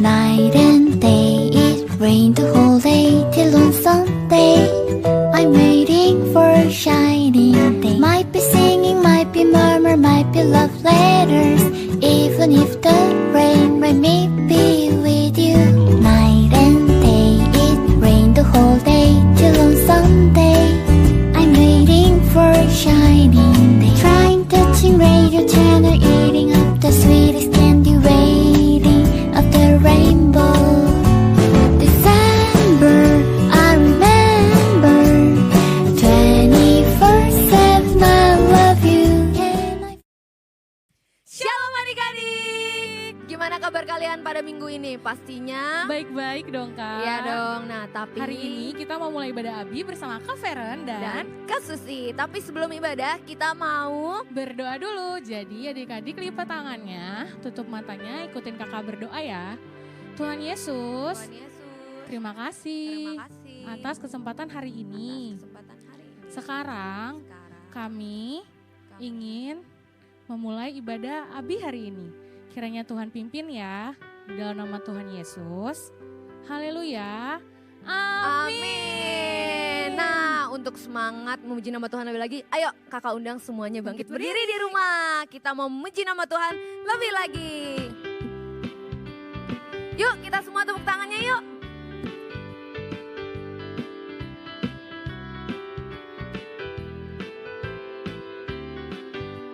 Night and day, it rained the whole day till on Sunday. I'm waiting for a shining day. Might be singing, might be murmur, might be love letters. Even if the rain may be with you. Night and day, it rained the whole day till on Sunday. I'm waiting for a shining day. Trying touching radio channel, eating up the sweetest candy, waiting of the rainbow. December, I remember 24/7 I love you. Shalom adik-adik, gimana kabar kalian pada minggu ini? Pastinya baik-baik dong Kak. Iya dong, nah tapi Hari ini kita mau mulai ibadah Abi bersama Kak Feren dan Kak Susi. Tapi sebelum ibadah kita mau berdoa dulu. Jadi adik-adik lipat tangannya, tutup matanya, ikutin kakak berdoa ya. Tuhan Yesus, terima kasih atas kesempatan hari ini. Sekarang kami ingin memulai ibadah Abi hari ini. Kiranya Tuhan pimpin ya, di dalam nama Tuhan Yesus. Haleluya. amin. Nah, untuk semangat memuji nama Tuhan lebih lagi, ayo kakak undang semuanya bangkit berdiri di rumah. Kita mau memuji nama Tuhan lebih lagi. Yuk kita semua tepuk tangannya yuk.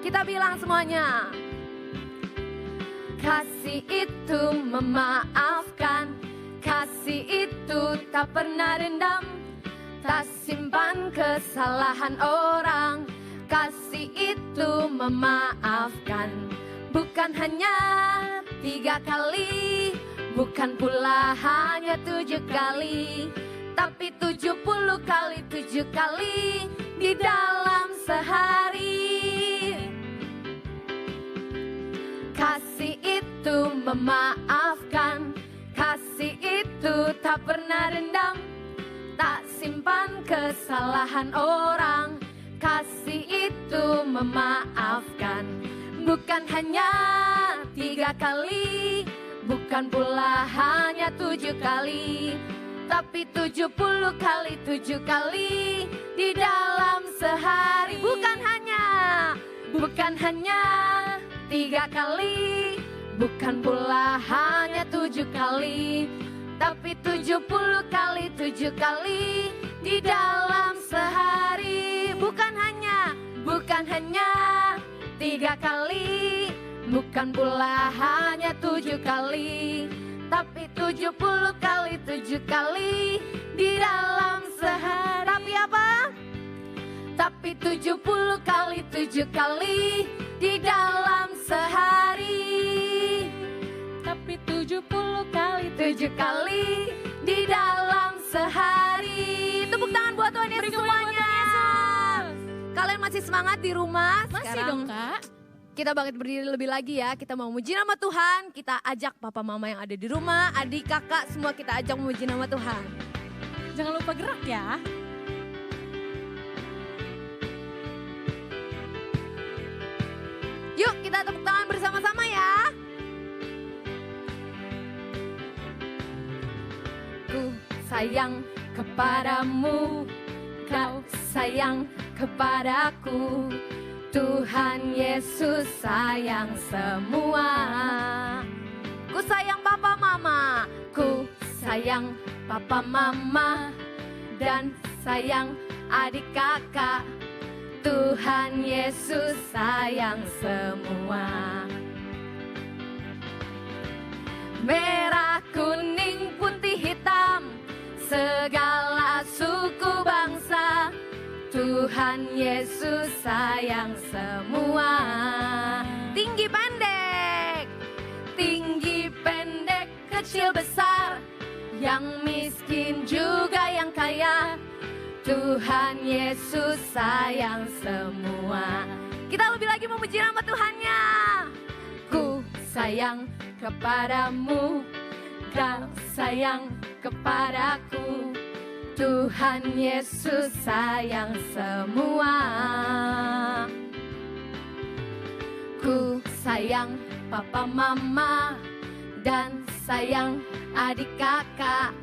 Kita bilang semuanya. Kasih itu memaafkan, kasih itu tak pernah dendam, tak simpan kesalahan orang. Kasih itu memaafkan, bukan hanya 3 kali, bukan pula hanya 7 kali, tapi 70 kali 7 kali di dalam sehari. Kasih itu memaafkan, kasih itu tak pernah dendam, tak simpan kesalahan orang. Kasih itu memaafkan, bukan hanya 3 kali, bukan pula hanya 7 kali, tapi 70 kali 7 kali di dalam sehari. Bukan hanya 3 kali, bukan pula hanya 7 kali, tapi 70 kali 7 kali di dalam sehari. Bukan hanya 3 kali, bukan pula hanya 7 kali, tapi 70 kali 7 kali di dalam sehari. Tapi apa? Tapi 70 kali 7 kali di dalam sehari. Tapi 70 kali 7 kali di dalam sehari. Tepuk tangan buat Tuhan Yesus semuanya. Kalian masih semangat di rumah? Masih Sekarang dong Kak. kita bangkit berdiri lebih lagi ya. Kita mau memuji nama Tuhan. Kita ajak papa mama yang ada di rumah, adik kakak semua kita ajak memuji nama Tuhan. Jangan lupa gerak ya. Yuk kita tepuk tangan bersama-sama ya. Ku sayang kepadamu, kau sayang kepadaku. Tuhan Yesus sayang semua. Ku sayang papa mama, ku sayang papa mama, dan sayang adik kakak. Tuhan Yesus sayang semua. Merah, kuning, putih, hitam, segala suku bangsa. Tuhan Yesus sayang semua. Tinggi pendek, kecil besar, yang miskin juga yang kaya. Tuhan Yesus sayang semua. Kita lebih lagi memuji nama Tuhannya. Ku sayang kepadamu, kau sayang kepadaku. Tuhan Yesus sayang semua. Ku sayang papa mama, dan sayang adik kakak.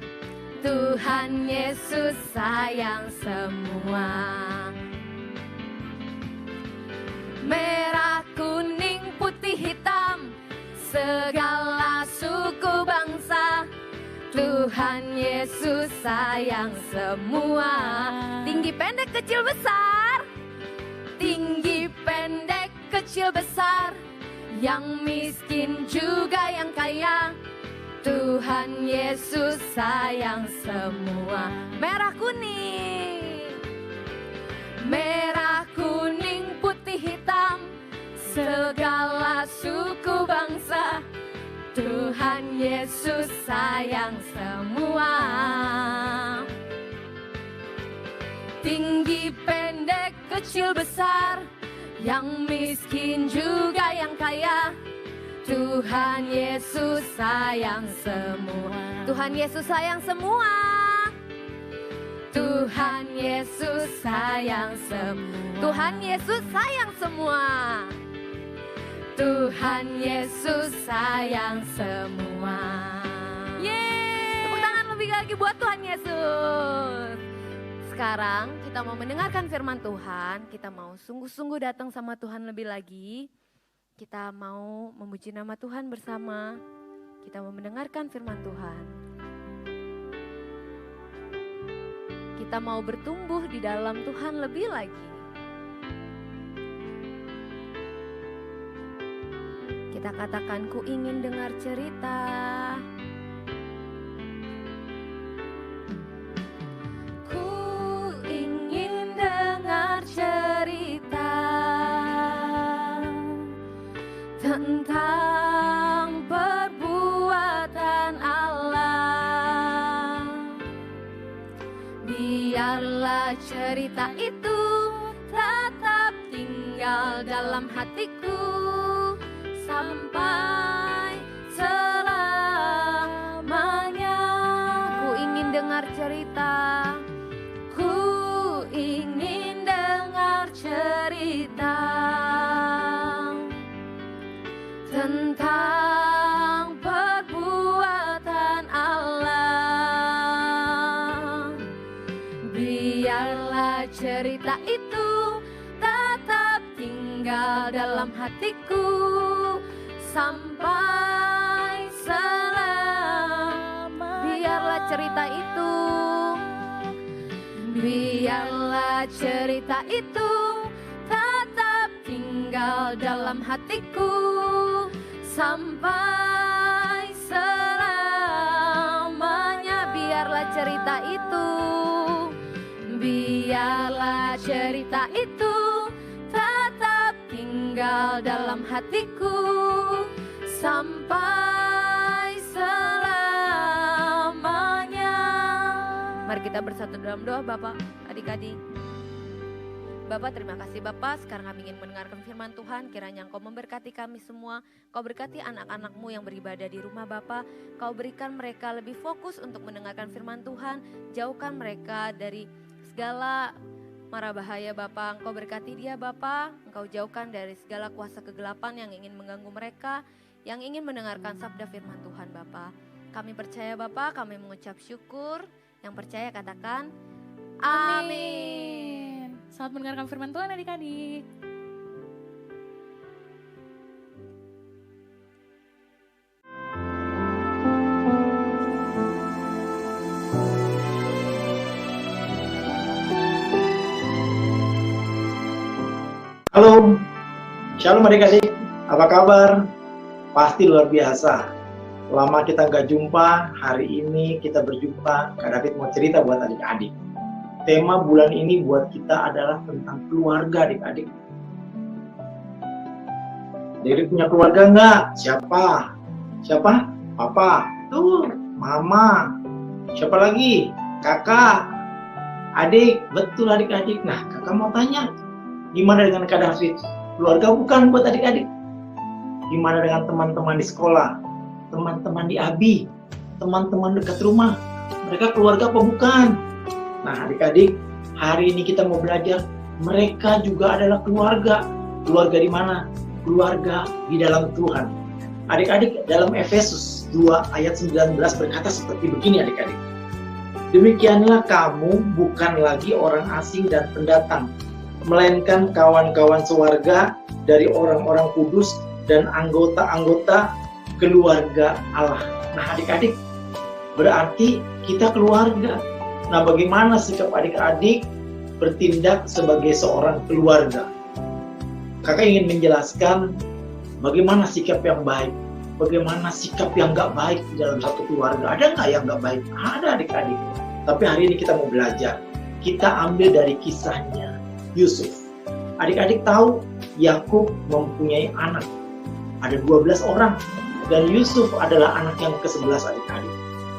Tuhan Yesus sayang semua. Merah, kuning, putih, hitam, segala suku bangsa, Tuhan Yesus sayang semua. Tinggi, pendek, kecil, besar, tinggi, pendek, kecil, besar, yang miskin juga yang kaya, Tuhan Yesus sayang semua. Merah, kuning, merah, kuning, putih, hitam, segala suku bangsa, Tuhan Yesus sayang semua. Tinggi, pendek, kecil, besar, yang miskin juga yang kaya, Tuhan Yesus sayang semua. Tuhan Yesus sayang semua. Tuhan Yesus sayang semua. Tuhan Yesus sayang semua. Tuhan Yesus sayang semua. Yeay! Tepuk tangan lebih lagi buat Tuhan Yesus. Sekarang kita mau mendengarkan firman Tuhan. Kita mau sungguh-sungguh datang sama Tuhan lebih lagi. Kita mau memuji nama Tuhan bersama. Kita mau mendengarkan firman Tuhan. Kita mau bertumbuh di dalam Tuhan lebih lagi. Kita katakan, ku ingin dengar cerita. Ku ingin dengar cerita tentang perbuatan Allah. Biarlah cerita itu tetap tinggal dalam hatiku sampai selamanya. Ku ingin dengar cerita. Ku ingin dengar cerita tentang perbuatan Allah. Biarlah cerita itu tetap tinggal dalam hatiku sampai selamanya. Biarlah cerita itu, biarlah cerita itu tetap tinggal dalam hatiku sampai selamanya. Biarlah cerita itu, biarlah cerita itu tetap tinggal dalam hatiku sampai selamanya. Mari kita bersatu dalam doa Bapak, adik-adik. Bapak, terima kasih Bapak, sekarang kami ingin mendengarkan firman Tuhan. Kiranya Engkau memberkati kami semua. Kau berkati anak-anak-Mu yang beribadah di rumah Bapak. Kau berikan mereka lebih fokus untuk mendengarkan firman Tuhan. Jauhkan mereka dari segala mara bahaya Bapak. Engkau berkati dia Bapak. Engkau jauhkan dari segala kuasa kegelapan yang ingin mengganggu mereka, yang ingin mendengarkan sabda firman Tuhan Bapak. Kami percaya Bapak, kami mengucap syukur. Yang percaya katakan amin. Selamat mendengarkan firman Tuhan adik-adik. Halo, shalom adik-adik, apa kabar? Pasti luar biasa. Lama kita nggak jumpa, hari ini kita berjumpa. Kak David mau cerita buat adik-adik. Tema bulan ini buat kita adalah tentang keluarga adik-adik. Jadi punya keluarga nggak? Siapa? Siapa? Papa. Tuh, mama. Siapa lagi? Kakak. Adik. Betul adik-adik. Nah, kakak mau tanya, gimana dengan Kak David? Keluarga bukan buat adik-adik? Gimana dengan teman-teman di sekolah? Teman-teman di ABI? Teman-teman dekat rumah? Mereka keluarga apa bukan? Nah adik-adik, hari ini kita mau belajar, mereka juga adalah keluarga. Keluarga di mana? Keluarga di dalam Tuhan. Adik-adik, dalam Efesus 2 ayat 19 berkata seperti begini adik-adik. Demikianlah kamu bukan lagi orang asing dan pendatang, melainkan kawan-kawan sewarga dari orang-orang kudus dan anggota-anggota keluarga Allah. Nah adik-adik, berarti kita keluarga. Nah bagaimana sikap adik-adik bertindak sebagai seorang keluarga? Kakak ingin menjelaskan bagaimana sikap yang baik, bagaimana sikap yang gak baik di dalam satu keluarga. Ada nggak yang gak baik? Ada adik-adik. Tapi hari ini kita mau belajar. Kita ambil dari kisahnya Yusuf. Adik-adik tahu Yakub mempunyai anak. Ada 12 orang. Dan Yusuf adalah anak yang ke-11 adik-adik.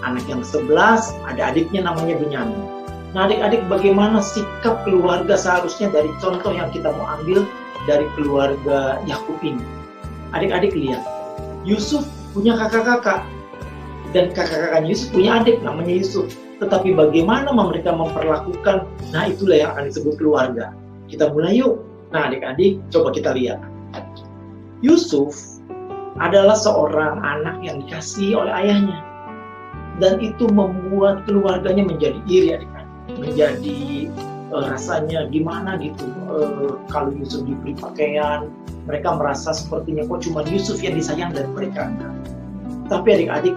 Anak yang ke-11 ada adiknya namanya Benyamin. Nah adik-adik, bagaimana sikap keluarga seharusnya dari contoh yang kita mau ambil dari keluarga Yakub ini. Adik-adik lihat, Yusuf punya kakak-kakak. Dan kakak-kakaknya Yusuf punya adik namanya Yusuf. Tetapi bagaimana mereka memperlakukan, nah itulah yang akan disebut keluarga. Kita mulai yuk. Nah adik-adik, coba kita lihat. Yusuf adalah seorang anak yang dikasihi oleh ayahnya. Dan itu membuat keluarganya menjadi iri adik-adik. Menjadi rasanya gimana gitu. Kalau Yusuf diberi pakaian, mereka merasa sepertinya kok cuma Yusuf yang disayang dan mereka enggak. Tapi adik-adik,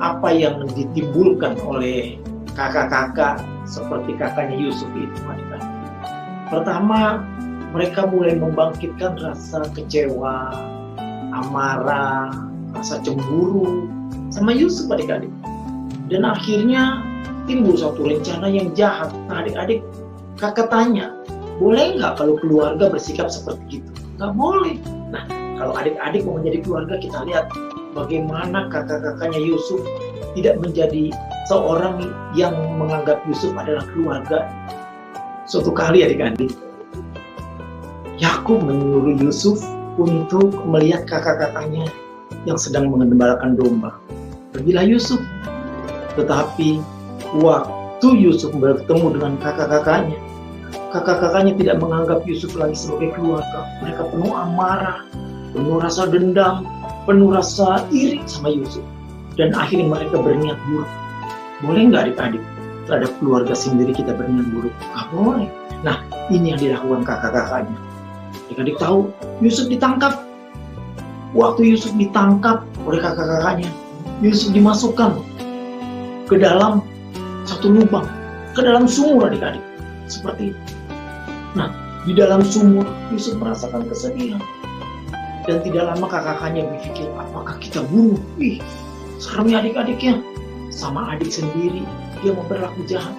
apa yang ditimbulkan oleh kakak-kakak seperti kakaknya Yusuf itu adik-adik? Pertama, mereka mulai membangkitkan rasa kecewa, amarah, rasa cemburu sama Yusuf adik-adik. Dan akhirnya timbul suatu rencana yang jahat. Nah adik-adik, kakak tanya, boleh nggak kalau keluarga bersikap seperti itu? Nggak boleh. Nah kalau adik-adik mau menjadi keluarga, kita lihat bagaimana kakak-kakaknya Yusuf tidak menjadi seorang yang menganggap Yusuf adalah keluarga. Suatu kali adik-adik, Yakub menyuruh Yusuf untuk melihat kakak-kakaknya yang sedang mengembalakan domba. Pergilah Yusuf. Tetapi waktu Yusuf bertemu dengan kakak-kakaknya, kakak-kakaknya tidak menganggap Yusuf lagi sebagai keluarga. Mereka penuh amarah, penuh rasa dendam, penuh rasa iri sama Yusuf. Dan akhirnya mereka berniat buruk. Boleh nggak adik-adik terhadap keluarga sendiri kita berniat buruk? Nggak boleh. Nah ini yang dilakukan kakak-kakaknya. Adik-adik tahu Yusuf ditangkap. Waktu Yusuf ditangkap oleh kakak-kakaknya, Yusuf dimasukkan ke dalam satu lubang, ke dalam sumur adik-adik. Seperti itu. Nah, di dalam sumur Yusuf merasakan kesedihan. Dan tidak lama kakak-kakaknya berpikir, apakah kita bunuh? Ih, seremnya adik-adiknya. Sama adik sendiri, dia mau berlaku jahat.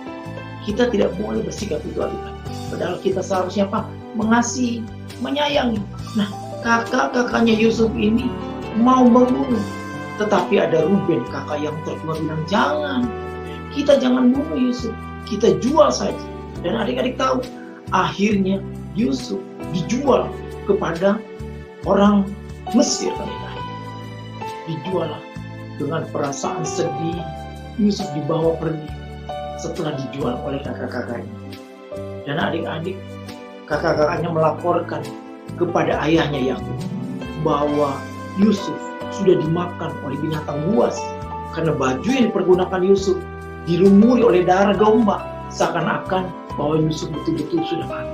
Kita tidak boleh bersikap itu adik-adik. Padahal kita seharusnya apa? Mengasihi, menyayangi. Nah, kakak-kakaknya Yusuf ini mau membunuh. Tetapi ada Ruben, kakak yang tertua, bilang, jangan. Kita jangan bunuh Yusuf. Kita jual saja. Dan adik-adik tahu, akhirnya Yusuf dijual kepada orang Mesir. Dijual dengan perasaan sedih. Yusuf dibawa pergi setelah dijual oleh kakak-kakaknya. Dan adik-adik, kakak-kakaknya melaporkan kepada ayahnya Yakub bahwa Yusuf sudah dimakan oleh binatang buas karena baju yang dipergunakan Yusuf dilumuri oleh darah domba, seakan-akan bahwa Yusuf betul-betul sudah mati.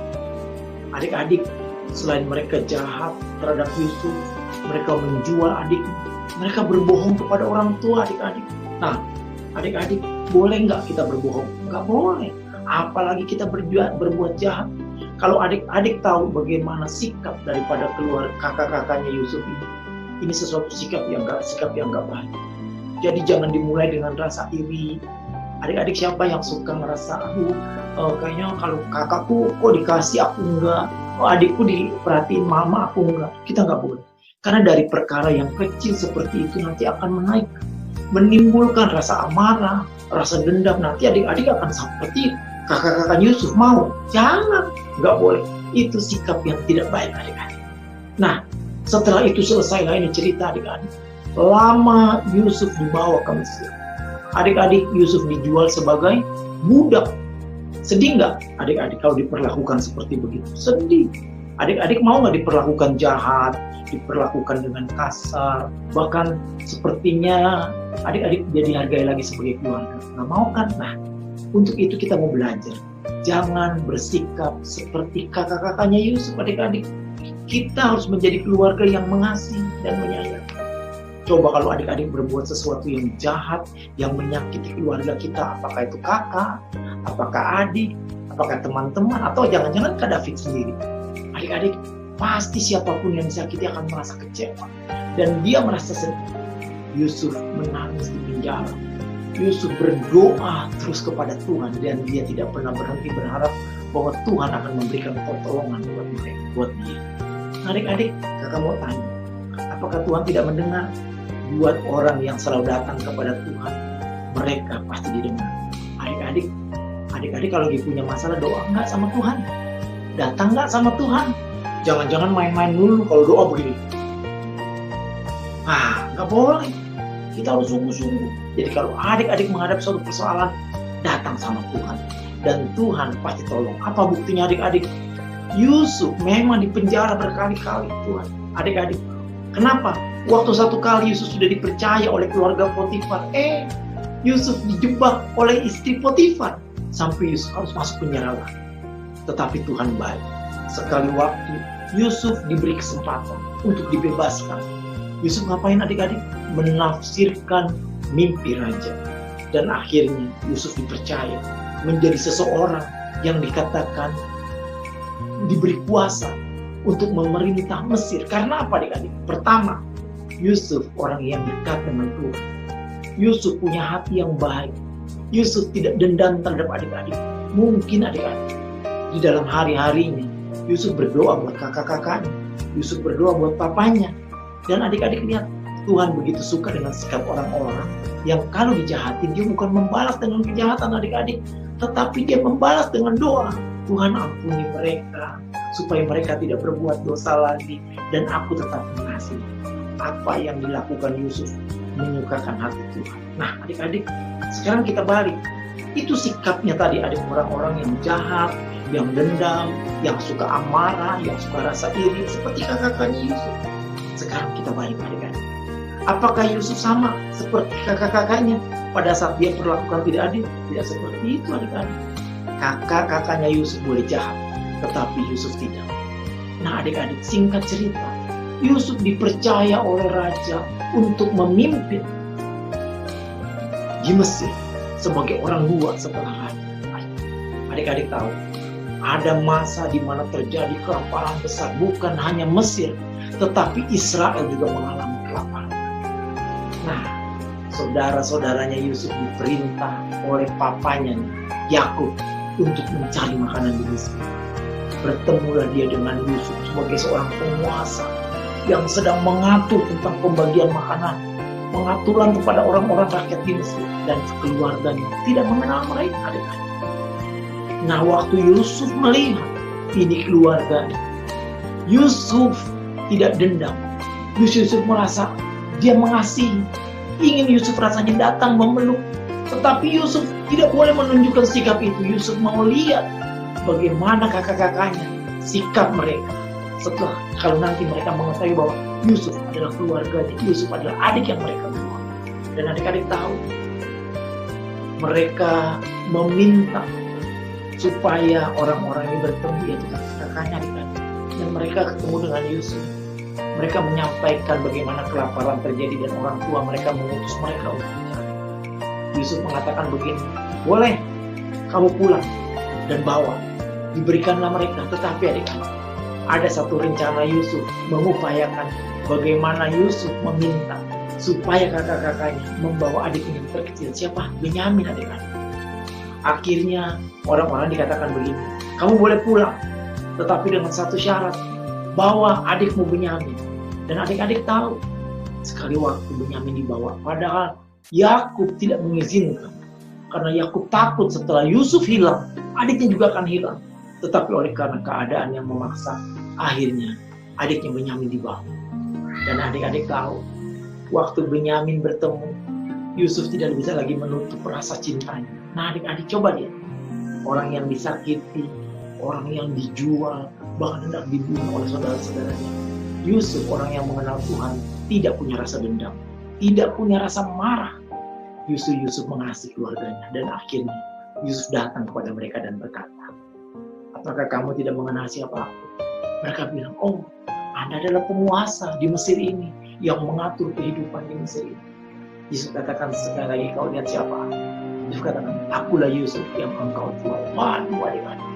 Adik-adik, selain mereka jahat terhadap Yusuf, mereka menjual adiknya, mereka berbohong kepada orang tua adik-adik. Nah, adik-adik, boleh nggak kita berbohong? Nggak boleh. Apalagi kita berbuat jahat. Kalau adik-adik tahu bagaimana sikap daripada keluarga kakak-kakaknya Yusuf ini sesuatu sikap yang nggak baik. Jadi jangan dimulai dengan rasa iri. Adik-adik, siapa yang suka ngerasa, kayaknya kalau kakakku kok dikasih aku enggak, adikku diperhatiin mama aku enggak. Kita nggak boleh. Karena dari perkara yang kecil seperti itu nanti akan menimbulkan rasa amarah, rasa dendam. Nanti adik-adik akan seperti kakak-kakak Yusuf mau. Jangan, nggak boleh. Itu sikap yang tidak baik adik-adik. Nah, setelah itu selesai ini cerita adik-adik. Lama Yusuf dibawa ke Mesir. Adik-adik, Yusuf dijual sebagai budak. Sedih nggak adik-adik kalau diperlakukan seperti begitu? Sedih. Adik-adik mau nggak diperlakukan jahat, diperlakukan dengan kasar, bahkan sepertinya adik-adik dia dihargai lagi sebagai keluarga? Nggak mau kan? Nah, untuk itu kita mau belajar. Jangan bersikap seperti kakak-kakaknya Yusuf, adik-adik. Kita harus menjadi keluarga yang mengasihi dan menyayangi. Coba kalau adik-adik berbuat sesuatu yang jahat, yang menyakiti keluarga kita, apakah itu kakak, apakah adik, apakah teman-teman, atau jangan-jangan Kak David sendiri. Adik-adik, pasti siapapun yang disakiti akan merasa kecewa. Dan dia merasa sedih. Yusuf menangis di penjara. Yusuf berdoa terus kepada Tuhan dan dia tidak pernah berhenti berharap bahwa Tuhan akan memberikan pertolongan buat mereka, buat dia. Adik-adik, kakak mau tanya, apakah Tuhan tidak mendengar? Buat orang yang selalu datang kepada Tuhan, mereka pasti didengar. Adik-adik kalau lagi punya masalah, doa nggak sama Tuhan? Datang nggak sama Tuhan? Jangan-jangan main-main dulu kalau doa begini. Nggak boleh. Kita harus sungguh-sungguh. Jadi kalau adik-adik menghadapi suatu persoalan, datang sama Tuhan. Dan Tuhan pasti tolong. Apa buktinya adik-adik? Yusuf memang dipenjara berkali-kali Tuhan. Adik-adik, kenapa? Waktu satu kali Yusuf sudah dipercaya oleh keluarga Potifar. Yusuf dijebak oleh istri Potifar. Sampai Yusuf harus masuk penjara lagi. Tetapi Tuhan baik. Sekali waktu Yusuf diberi kesempatan untuk dibebaskan. Yusuf ngapain adik-adik? Menafsirkan mimpi raja. Dan akhirnya Yusuf dipercaya menjadi seseorang yang dikatakan diberi kuasa untuk memerintah Mesir. Karena apa adik-adik? Pertama, Yusuf orang yang dekat dengan Tuhan. Yusuf punya hati yang baik. Yusuf tidak dendam terhadap adik-adik. Mungkin adik-adik di dalam hari-harinya Yusuf berdoa buat kakak-kakaknya. Yusuf berdoa buat papanya. Dan adik-adik lihat, Tuhan begitu suka dengan sikap orang-orang yang kalau dijahatin, dia bukan membalas dengan kejahatan adik-adik, tetapi dia membalas dengan doa. Tuhan ampuni mereka, supaya mereka tidak berbuat dosa lagi, dan aku tetap mengasihi. Apa yang dilakukan Yusuf menyukakan hati Tuhan. Nah adik-adik, sekarang kita balik. Itu sikapnya tadi, ada orang-orang yang jahat, yang dendam, yang suka amarah, yang suka rasa iri, seperti kakak-kakaknya Yusuf. Sekarang kita balik adik-adik. Apakah Yusuf sama seperti kakak-kakaknya pada saat dia perlakukan tidak adil? Tidak seperti itu adik-adik. Kakak-kakaknya Yusuf boleh jahat, tetapi Yusuf tidak. Nah adik-adik, singkat cerita, Yusuf dipercaya oleh raja untuk memimpin di Mesir sebagai orang dua setelah raja. Adik-adik tahu, ada masa di mana terjadi kelaparan besar, bukan hanya Mesir, tetapi Israel juga mengalami kelaparan. Nah, saudara-saudaranya Yusuf diperintah oleh papanya Yakub untuk mencari makanan di Mesir. Bertemulah dia dengan Yusuf sebagai seorang penguasa yang sedang mengatur tentang pembagian makanan, pengaturan kepada orang-orang rakyat di Mesir, dan keluarganya tidak mengenal mereka adik-adik. Nah, waktu Yusuf melihat ini keluarganya, Yusuf tidak dendam. Yusuf merasa dia mengasihi. Ingin Yusuf rasanya datang memeluk. Tetapi Yusuf tidak boleh menunjukkan sikap itu. Yusuf mau lihat bagaimana kakak-kakaknya, sikap mereka. Setelah kalau nanti mereka mengetahui bahwa Yusuf adalah keluarganya, Yusuf adalah adik yang mereka buang. Dan adik-adik tahu, mereka meminta supaya orang-orang ini bertemu, yaitu kakak-kakaknya adik-adik. Dan mereka ketemu dengan Yusuf. Mereka menyampaikan bagaimana kelaparan terjadi dan orang tua mereka mengutus mereka untuk mencari. Yusuf mengatakan begini, boleh kamu pulang dan bawa. Diberikanlah mereka. Tetapi adik-adik, ada satu rencana Yusuf mengupayakan bagaimana Yusuf meminta supaya kakak-kakaknya membawa adiknya yang terkecil. Siapa? Benyamin adik-adik. Akhirnya orang-orang dikatakan begini, kamu boleh pulang, tetapi dengan satu syarat, bawa adikmu Benyamin. Dan adik-adik tahu, sekali waktu Benyamin dibawa, padahal Yakub tidak mengizinkan. Karena Yakub takut setelah Yusuf hilang, adiknya juga akan hilang. Tetapi oleh karena keadaan yang memaksa, akhirnya adiknya Benyamin dibawa. Dan adik-adik tahu, waktu Benyamin bertemu, Yusuf tidak bisa lagi menutup rasa cintanya. Nah adik-adik coba lihat, orang yang disakiti, orang yang dijual, bahkan hendak dibunuh oleh saudara-saudaranya. Yusuf, orang yang mengenal Tuhan, tidak punya rasa dendam, tidak punya rasa marah. Yusuf mengasihi keluarganya, dan akhirnya Yusuf datang kepada mereka dan berkata, apakah kamu tidak mengenal siapa aku? Mereka bilang, oh, Anda adalah penguasa di Mesir ini, yang mengatur kehidupan di Mesir ini. Yusuf katakan, sekali lagi, kau lihat siapa? Yusuf katakan, akulah Yusuf yang engkau jual. Waduh, adik-adik,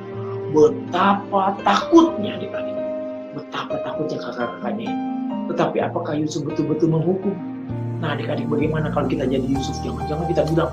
betapa takutnya adik-adik, betapa takutnya kakak-kakaknya ini. Tetapi apakah Yusuf betul-betul menghukum? Nah adik-adik, bagaimana kalau kita jadi Yusuf? Jangan-jangan kita bilang,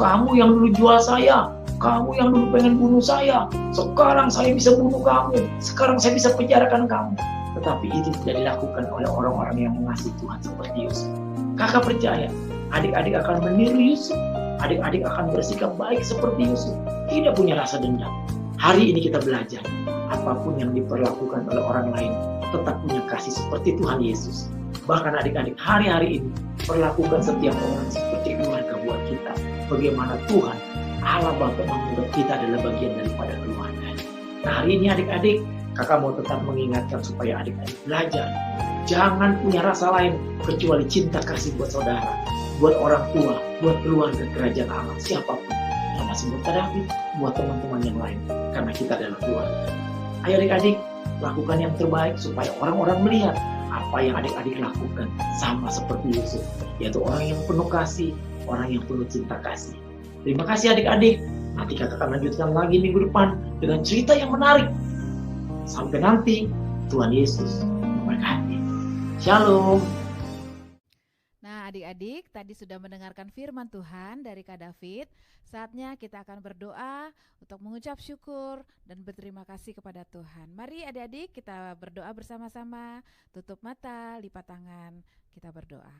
kamu yang dulu jual saya, kamu yang dulu pengen bunuh saya, sekarang saya bisa bunuh kamu, sekarang saya bisa penjarakan kamu. Tetapi itu tidak dilakukan oleh orang-orang yang mengasihi Tuhan seperti Yusuf. Kakak percaya, adik-adik akan meniru Yusuf, adik-adik akan bersikap baik seperti Yusuf, tidak punya rasa dendam. Hari ini kita belajar, apapun yang diperlakukan oleh orang lain, tetap punya kasih seperti Tuhan Yesus. Bahkan adik-adik, hari-hari ini perlakukan setiap orang seperti keluarga buat kita. Bagaimana Tuhan, Allah Bapa menganggap kita adalah bagian daripada keluarga. Nah hari ini adik-adik, kakak mau tetap mengingatkan supaya adik-adik belajar. Jangan punya rasa lain kecuali cinta kasih buat saudara, buat orang tua, buat keluarga kerajaan Allah, siapapun. Termasuk buat David, buat teman-teman yang lain. Karena kita adalah keluarga. Ayo adik-adik, lakukan yang terbaik supaya orang-orang melihat apa yang adik-adik lakukan sama seperti Yusuf, yaitu orang yang penuh kasih, orang yang penuh cinta kasih. Terima kasih adik-adik. Nanti kakak akan lanjutkan lagi minggu depan dengan cerita yang menarik. Sampai nanti, Tuhan Yesus memberkati. Shalom. Nah adik-adik, tadi sudah mendengarkan firman Tuhan dari Kak David. Saatnya kita akan berdoa untuk mengucap syukur dan berterima kasih kepada Tuhan. Mari adik-adik kita berdoa bersama-sama. Tutup mata, lipat tangan, kita berdoa.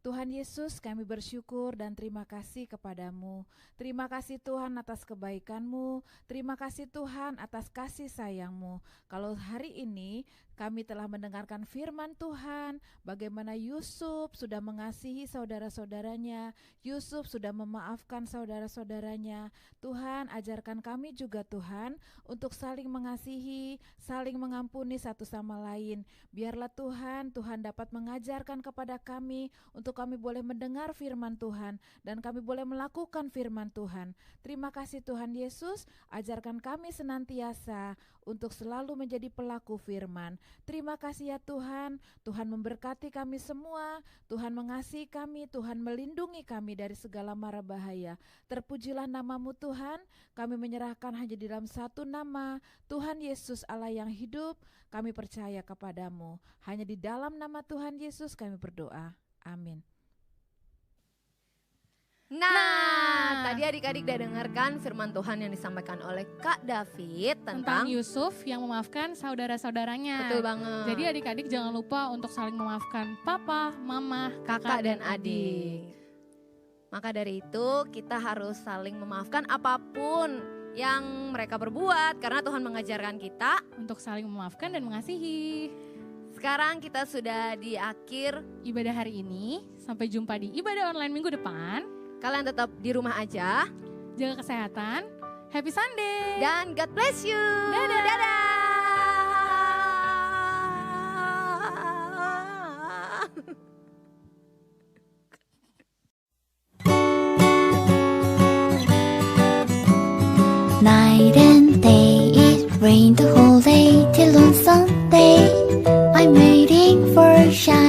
Tuhan Yesus, kami bersyukur dan terima kasih kepadamu. Terima kasih Tuhan atas kebaikan-Mu. Terima kasih Tuhan atas kasih sayang-Mu. Kalau hari ini kami telah mendengarkan firman Tuhan, bagaimana Yusuf sudah mengasihi saudara-saudaranya, Yusuf sudah memaafkan saudara-saudaranya. Tuhan, ajarkan kami juga Tuhan untuk saling mengasihi, saling mengampuni satu sama lain. Biarlah Tuhan dapat mengajarkan kepada kami untuk kami boleh mendengar firman Tuhan dan kami boleh melakukan firman Tuhan. Terima kasih Tuhan Yesus, ajarkan kami senantiasa untuk selalu menjadi pelaku firman. Terima kasih ya Tuhan, Tuhan memberkati kami semua, Tuhan mengasihi kami, Tuhan melindungi kami dari segala mara bahaya. Terpujilah nama-Mu Tuhan, kami menyerahkan hanya di dalam satu nama, Tuhan Yesus Allah yang hidup, kami percaya kepadamu. Hanya di dalam nama Tuhan Yesus kami berdoa, amin. Nah, tadi adik-adik udah dengarkan firman Tuhan yang disampaikan oleh Kak David tentang Yusuf yang memaafkan saudara-saudaranya. Betul banget. Jadi adik-adik jangan lupa untuk saling memaafkan papa, mama, kakak dan adik. Maka dari itu kita harus saling memaafkan apapun yang mereka berbuat karena Tuhan mengajarkan kita untuk saling memaafkan dan mengasihi. Sekarang kita sudah di akhir ibadah hari ini. Sampai jumpa di ibadah online minggu depan. Kalian tetap di rumah aja. Jaga kesehatan. Happy Sunday. Dan God bless you. Dadah. Dadah. Night and day, it rained the whole day till on Sunday I'm waiting for a shine.